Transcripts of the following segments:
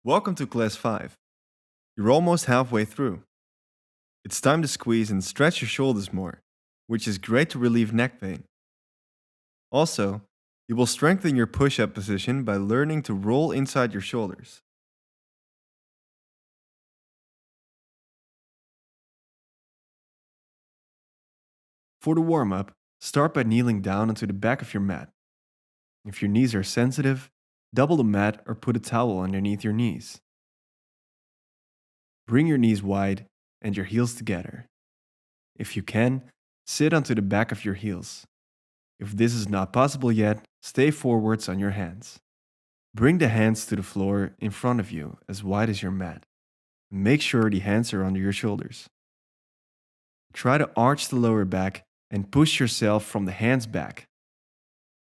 Welcome to Class 5. You're almost halfway through. It's time to squeeze and stretch your shoulders more, which is great to relieve neck pain. Also, you will strengthen your push up position by learning to roll inside your shoulders. For the warm up, start by kneeling down onto the back of your mat. If your knees are sensitive, double the mat or put a towel underneath your knees. Bring your knees wide and your heels together. If you can, sit onto the back of your heels. If this is not possible yet, stay forwards on your hands. Bring the hands to the floor in front of you, as wide as your mat. Make sure the hands are under your shoulders. Try to arch the lower back and push yourself from the hands back.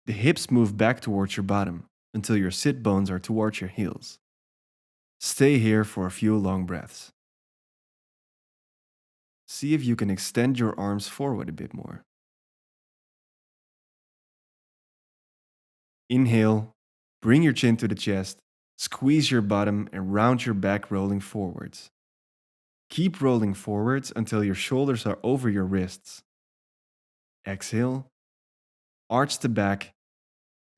The hips move back towards your bottom until your sit bones are towards your heels. Stay here for a few long breaths. See if you can extend your arms forward a bit more. Inhale, bring your chin to the chest, squeeze your bottom and round your back, rolling forwards. Keep rolling forwards until your shoulders are over your wrists. Exhale, arch the back,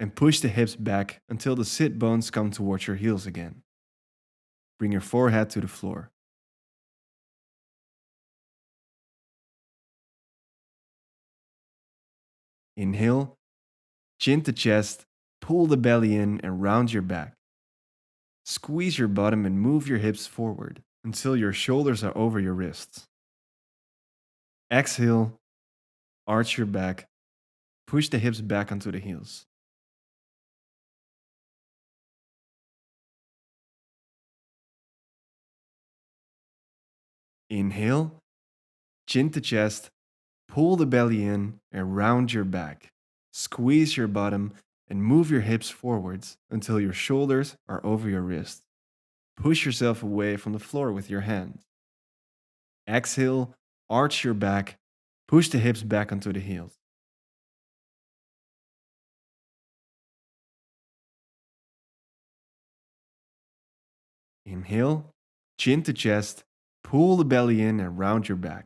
and push the hips back until the sit bones come towards your heels again. Bring your forehead to the floor. Inhale, chin to chest, pull the belly in and round your back. Squeeze your bottom and move your hips forward until your shoulders are over your wrists. Exhale, arch your back, push the hips back onto the heels. Inhale, chin to chest, pull the belly in and round your back. Squeeze your bottom and move your hips forwards until your shoulders are over your wrists. Push yourself away from the floor with your hands. Exhale, arch your back, push the hips back onto the heels. Inhale, chin to chest, pull the belly in and round your back.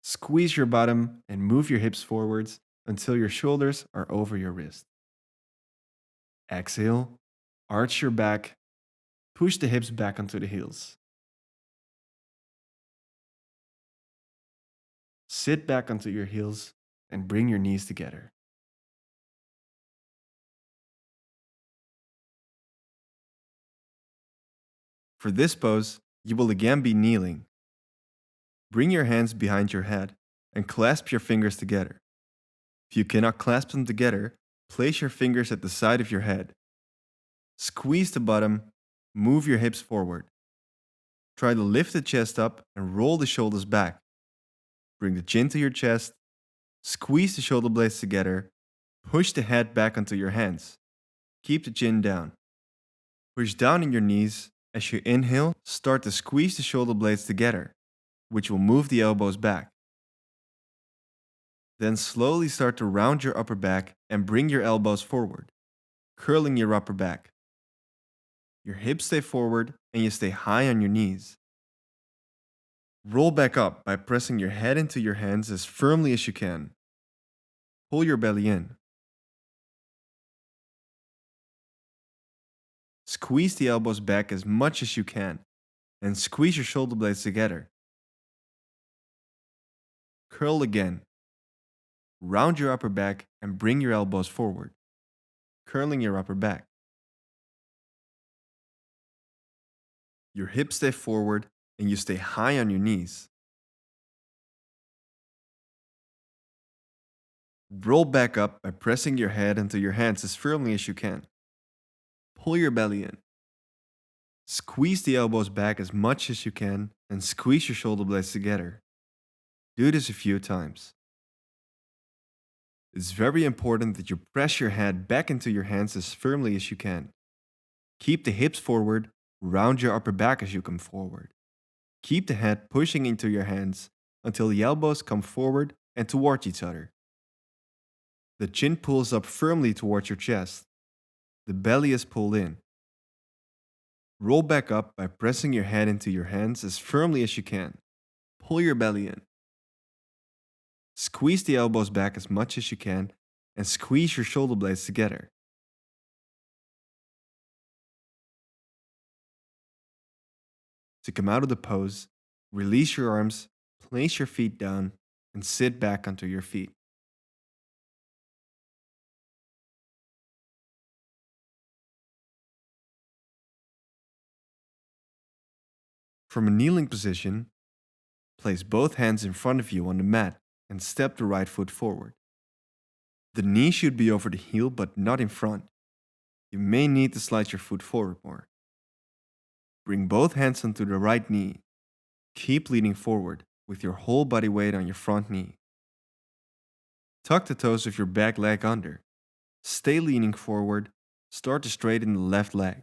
Squeeze your bottom and move your hips forwards until your shoulders are over your wrist. Exhale, arch your back, push the hips back onto the heels. Sit back onto your heels and bring your knees together. For this pose, you will again be kneeling. Bring your hands behind your head and clasp your fingers together. If you cannot clasp them together, place your fingers at the side of your head. Squeeze the bottom, move your hips forward. Try to lift the chest up and roll the shoulders back. Bring the chin to your chest, squeeze the shoulder blades together, push the head back onto your hands. Keep the chin down. Push down in your knees. As you inhale, start to squeeze the shoulder blades together, which will move the elbows back. Then slowly start to round your upper back and bring your elbows forward, curling your upper back. Your hips stay forward and you stay high on your knees. Roll back up by pressing your head into your hands as firmly as you can. Pull your belly in. Squeeze the elbows back as much as you can and squeeze your shoulder blades together. Curl again. Round your upper back and bring your elbows forward, curling your upper back. Your hips stay forward and you stay high on your knees. Roll back up by pressing your head into your hands as firmly as you can. Pull your belly in. Squeeze the elbows back as much as you can and squeeze your shoulder blades together. Do this a few times. It's very important that you press your head back into your hands as firmly as you can. Keep the hips forward, round your upper back as you come forward. Keep the head pushing into your hands until the elbows come forward and towards each other. The chin pulls up firmly towards your chest. The belly is pulled in. Roll back up by pressing your head into your hands as firmly as you can. Pull your belly in. Squeeze the elbows back as much as you can and squeeze your shoulder blades together. To come out of the pose, release your arms, place your feet down, and sit back onto your feet. From a kneeling position, place both hands in front of you on the mat and step the right foot forward. The knee should be over the heel but not in front. You may need to slide your foot forward more. Bring both hands onto the right knee. Keep leaning forward with your whole body weight on your front knee. Tuck the toes of your back leg under. Stay leaning forward. Start to straighten the left leg.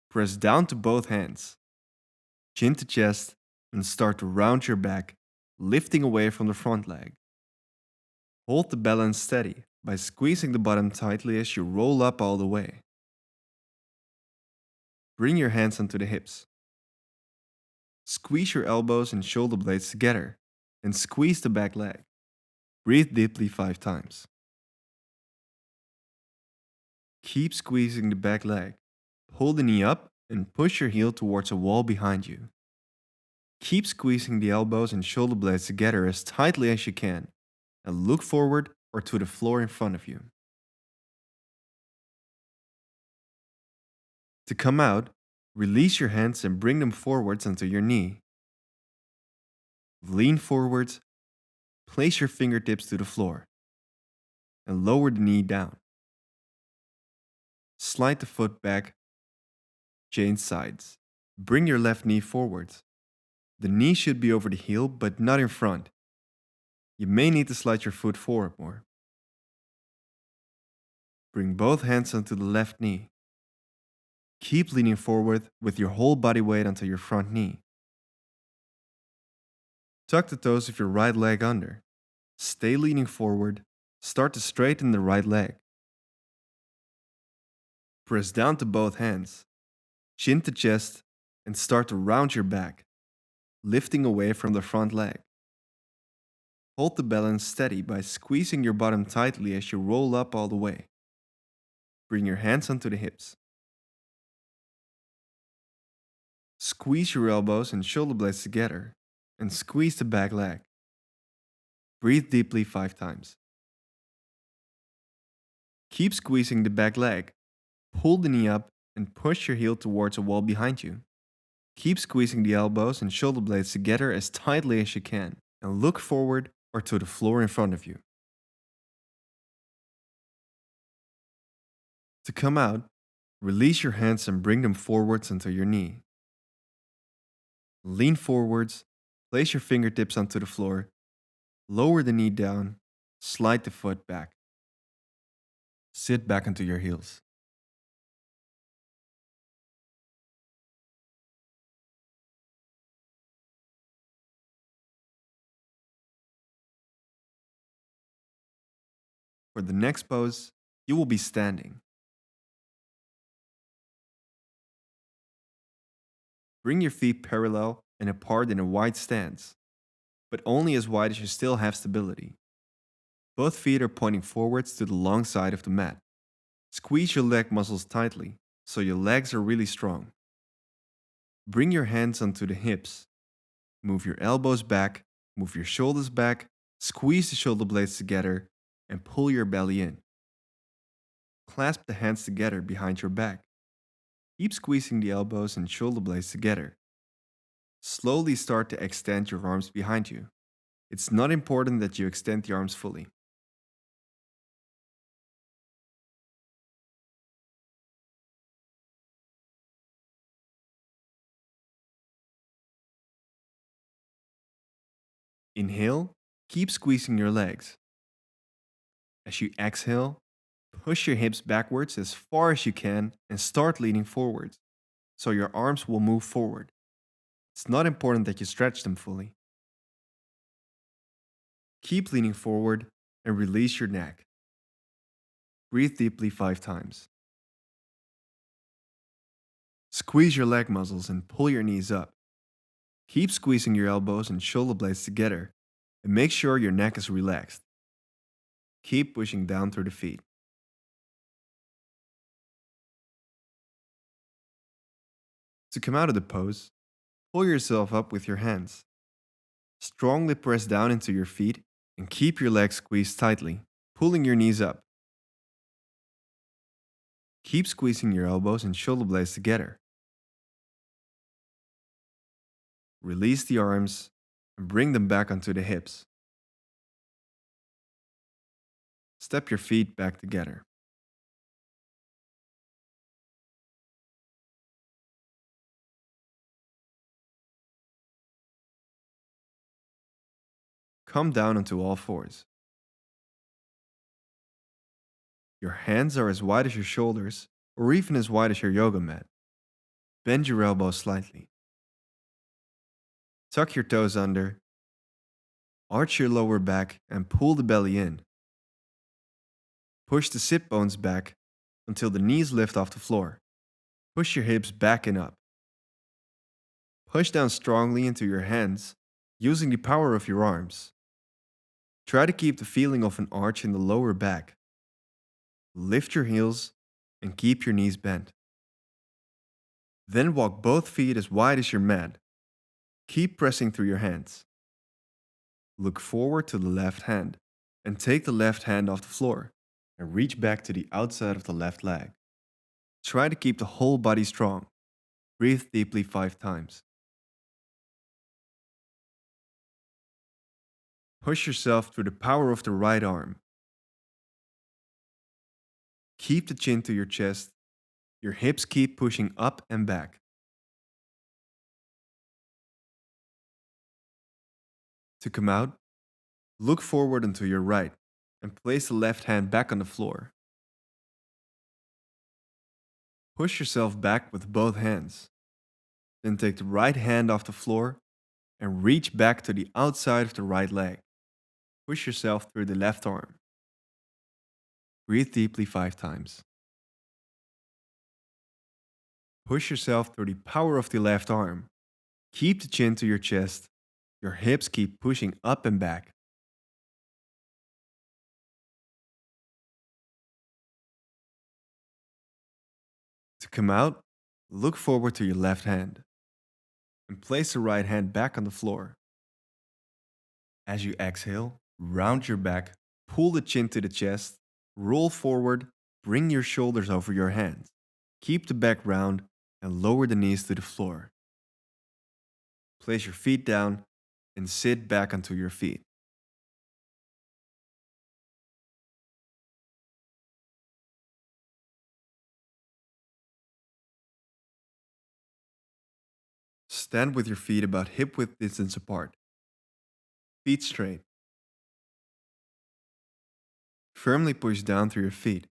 Press down to both hands. Chin to chest and start to round your back, lifting away from the front leg. Hold the balance steady by squeezing the bottom tightly as you roll up all the way. Bring your hands onto the hips. Squeeze your elbows and shoulder blades together and squeeze the back leg. Breathe deeply 5 times. Keep squeezing the back leg. Pull the knee up and push your heel towards a wall behind you. Keep squeezing the elbows and shoulder blades together as tightly as you can and look forward or to the floor in front of you. To come out, release your hands and bring them forwards onto your knee. Lean forwards, place your fingertips to the floor, and lower the knee down. Slide the foot back, change sides. Bring your left knee forwards. The knee should be over the heel but not in front. You may need to slide your foot forward more. Bring both hands onto the left knee. Keep leaning forward with your whole body weight onto your front knee. Tuck the toes of your right leg under. Stay leaning forward. Start to straighten the right leg. Press down to both hands. Chin to chest and start to round your back, lifting away from the front leg. Hold the balance steady by squeezing your bottom tightly as you roll up all the way. Bring your hands onto the hips. Squeeze your elbows and shoulder blades together and squeeze the back leg. Breathe deeply 5 times. Keep squeezing the back leg. Pull the knee up and push your heel towards a wall behind you. Keep squeezing the elbows and shoulder blades together as tightly as you can and look forward or to the floor in front of you. To come out, release your hands and bring them forwards onto your knee. Lean forwards, place your fingertips onto the floor, lower the knee down, slide the foot back. Sit back onto your heels. For the next pose, you will be standing. Bring your feet parallel and apart in a wide stance, but only as wide as you still have stability. Both feet are pointing forwards to the long side of the mat. Squeeze your leg muscles tightly so your legs are really strong. Bring your hands onto the hips. Move your elbows back, move your shoulders back, squeeze the shoulder blades together, and pull your belly in. Clasp the hands together behind your back. Keep squeezing the elbows and shoulder blades together. Slowly start to extend your arms behind you. It's not important that you extend the arms fully. Inhale, keep squeezing your legs. As you exhale, push your hips backwards as far as you can and start leaning forwards, so your arms will move forward. It's not important that you stretch them fully. Keep leaning forward and release your neck. Breathe deeply 5 times. Squeeze your leg muscles and pull your knees up. Keep squeezing your elbows and shoulder blades together and make sure your neck is relaxed. Keep pushing down through the feet. To come out of the pose, pull yourself up with your hands. Strongly press down into your feet and keep your legs squeezed tightly, pulling your knees up. Keep squeezing your elbows and shoulder blades together. Release the arms and bring them back onto the hips. Step your feet back together. Come down onto all fours. Your hands are as wide as your shoulders or even as wide as your yoga mat. Bend your elbows slightly. Tuck your toes under. Arch your lower back and pull the belly in. Push the sit bones back until the knees lift off the floor. Push your hips back and up. Push down strongly into your hands using the power of your arms. Try to keep the feeling of an arch in the lower back. Lift your heels and keep your knees bent. Then walk both feet as wide as your mat. Keep pressing through your hands. Look forward to the left hand and take the left hand off the floor and reach back to the outside of the left leg. Try to keep the whole body strong. Breathe deeply 5 times. Push yourself through the power of the right arm. Keep the chin to your chest. Your hips keep pushing up and back. To come out, look forward and to your right and place the left hand back on the floor. Push yourself back with both hands. Then take the right hand off the floor and reach back to the outside of the right leg. Push yourself through the left arm. Breathe deeply 5 times. Push yourself through the power of the left arm. Keep the chin to your chest. Your hips keep pushing up and back. To come out, look forward to your left hand and place the right hand back on the floor. As you exhale, round your back, pull the chin to the chest, roll forward, bring your shoulders over your hands. Keep the back round and lower the knees to the floor. Place your feet down and sit back onto your feet. Stand with your feet about hip width distance apart. Feet straight. Firmly push down through your feet,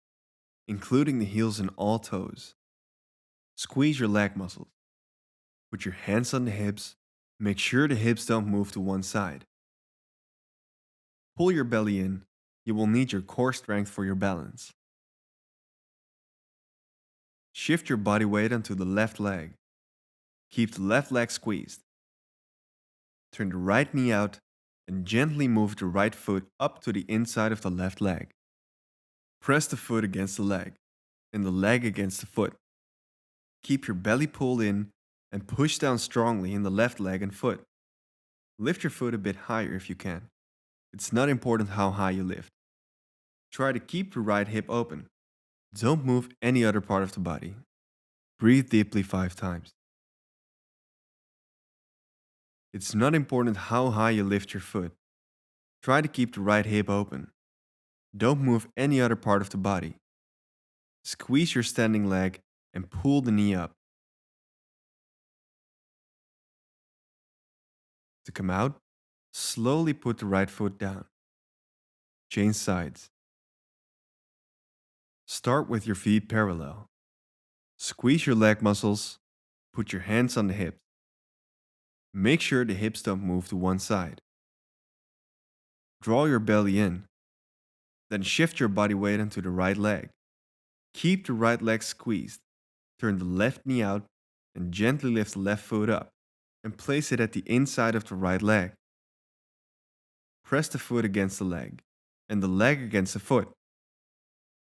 including the heels and all toes. Squeeze your leg muscles. Put your hands on the hips. Make sure the hips don't move to one side. Pull your belly in. You will need your core strength for your balance. Shift your body weight onto the left leg. Keep the left leg squeezed. Turn the right knee out and gently move the right foot up to the inside of the left leg. Press the foot against the leg and the leg against the foot. Keep your belly pulled in and push down strongly in the left leg and foot. Lift your foot a bit higher if you can. It's not important how high you lift. Try to keep the right hip open. Don't move any other part of the body. Breathe deeply 5 times. It's not important how high you lift your foot. Try to keep the right hip open. Don't move any other part of the body. Squeeze your standing leg and pull the knee up. To come out, slowly put the right foot down. Change sides. Start with your feet parallel. Squeeze your leg muscles. Put your hands on the hips. Make sure the hips don't move to one side. Draw your belly in. Then shift your body weight onto the right leg. Keep the right leg squeezed. Turn the left knee out and gently lift the left foot up and place it at the inside of the right leg. Press the foot against the leg and the leg against the foot.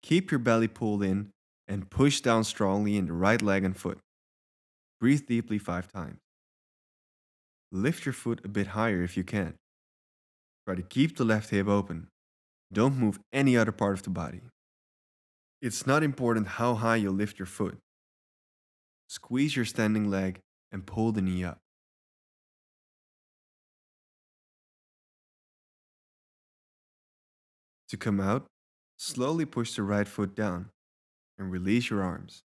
Keep your belly pulled in and push down strongly in the right leg and foot. Breathe deeply 5 times. Lift your foot a bit higher if you can. Try to keep the left hip open. Don't move any other part of the body. It's not important how high you lift your foot. Squeeze your standing leg and pull the knee up. To come out, slowly push the right foot down and release your arms.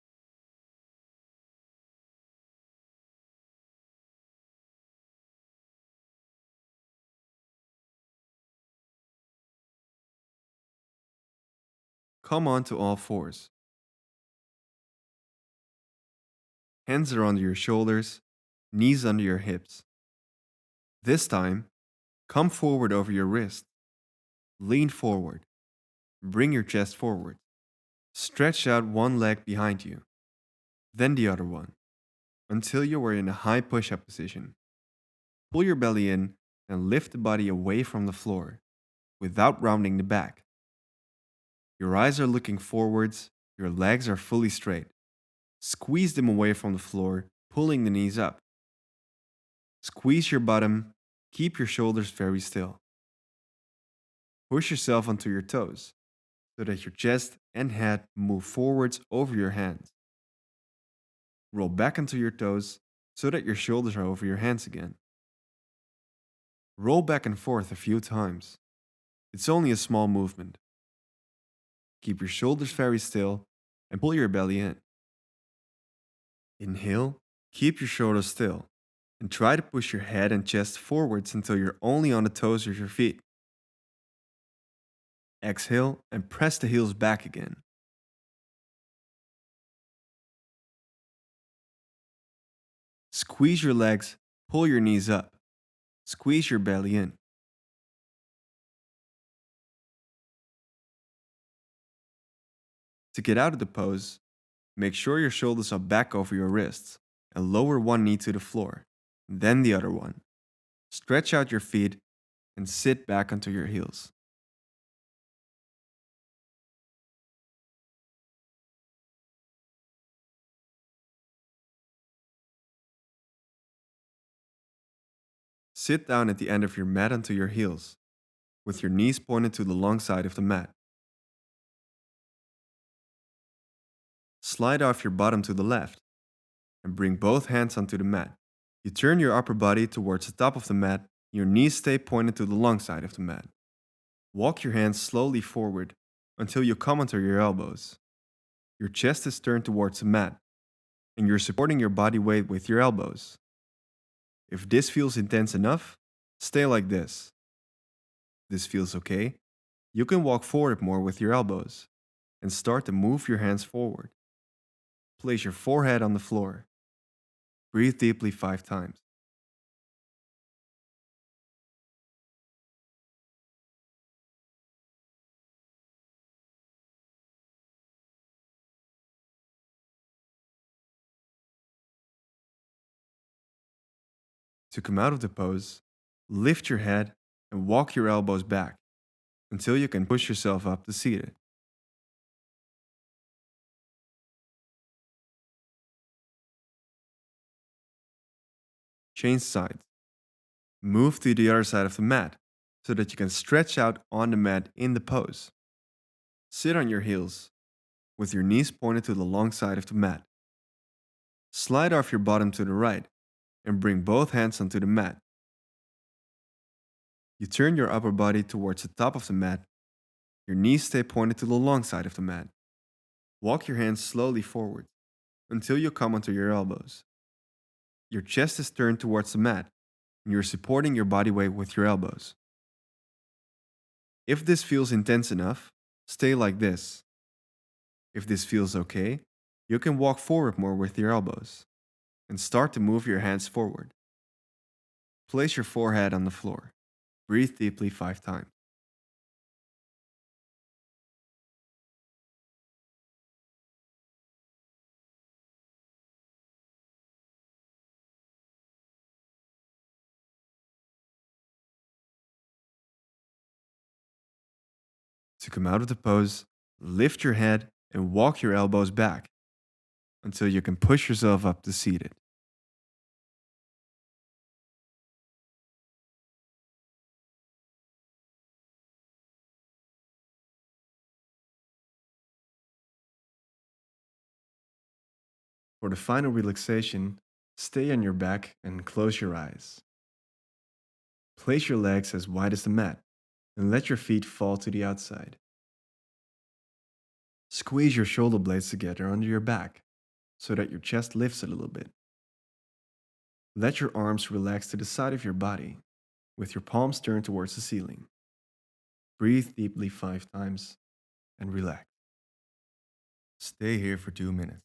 Come onto all fours. Hands are under your shoulders, knees under your hips. This time, come forward over your wrist. Lean forward. Bring your chest forward. Stretch out one leg behind you, then the other one, until you are in a high push-up position. Pull your belly in and lift the body away from the floor, without rounding the back. Your eyes are looking forwards, your legs are fully straight. Squeeze them away from the floor, pulling the knees up. Squeeze your bottom, keep your shoulders very still. Push yourself onto your toes, so that your chest and head move forwards over your hands. Roll back onto your toes, so that your shoulders are over your hands again. Roll back and forth a few times. It's only a small movement. Keep your shoulders very still and pull your belly in. Inhale, keep your shoulders still, and try to push your head and chest forwards until you're only on the toes of your feet. Exhale and press the heels back again. Squeeze your legs, pull your knees up. Squeeze your belly in. To get out of the pose, make sure your shoulders are back over your wrists and lower one knee to the floor, then the other one. Stretch out your feet and sit back onto your heels. Sit down at the end of your mat onto your heels, with your knees pointed to the long side of the mat. Slide off your bottom to the left and bring both hands onto the mat. You turn your upper body towards the top of the mat, your knees stay pointed to the long side of the mat. Walk your hands slowly forward until you come onto your elbows. Your chest is turned towards the mat, and you're supporting your body weight with your elbows. If this feels intense enough, stay like this. If this feels okay, you can walk forward more with your elbows and start to move your hands forward. Place your forehead on the floor. Breathe deeply 5 times. To come out of the pose, lift your head and walk your elbows back until you can push yourself up to seated. Change sides. Move to the other side of the mat so that you can stretch out on the mat in the pose. Sit on your heels with your knees pointed to the long side of the mat. Slide off your bottom to the right and bring both hands onto the mat. You turn your upper body towards the top of the mat. Your knees stay pointed to the long side of the mat. Walk your hands slowly forward until you come onto your elbows. Your chest is turned towards the mat and you're supporting your body weight with your elbows. If this feels intense enough, stay like this. If this feels okay, you can walk forward more with your elbows and start to move your hands forward. Place your forehead on the floor. Breathe deeply 5 times. To come out of the pose, lift your head and walk your elbows back until you can push yourself up to seated. For the final relaxation, stay on your back and close your eyes. Place your legs as wide as the mat and let your feet fall to the outside. Squeeze your shoulder blades together under your back so that your chest lifts a little bit. Let your arms relax to the side of your body with your palms turned towards the ceiling. Breathe deeply 5 times and relax. Stay here for 2 minutes.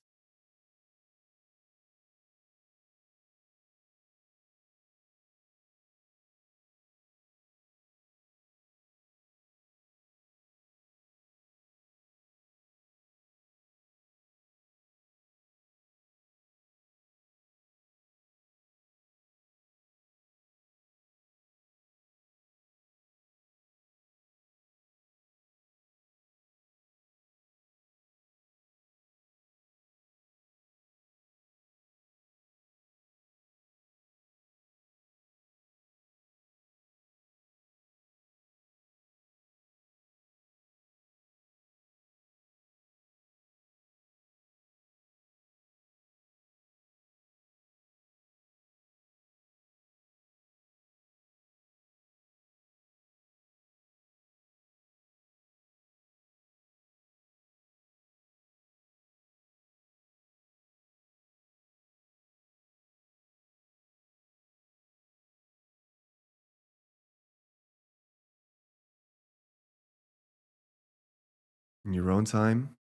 In your own time,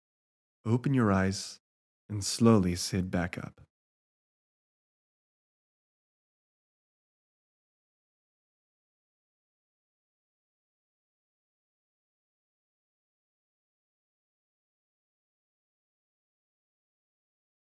open your eyes and slowly sit back up.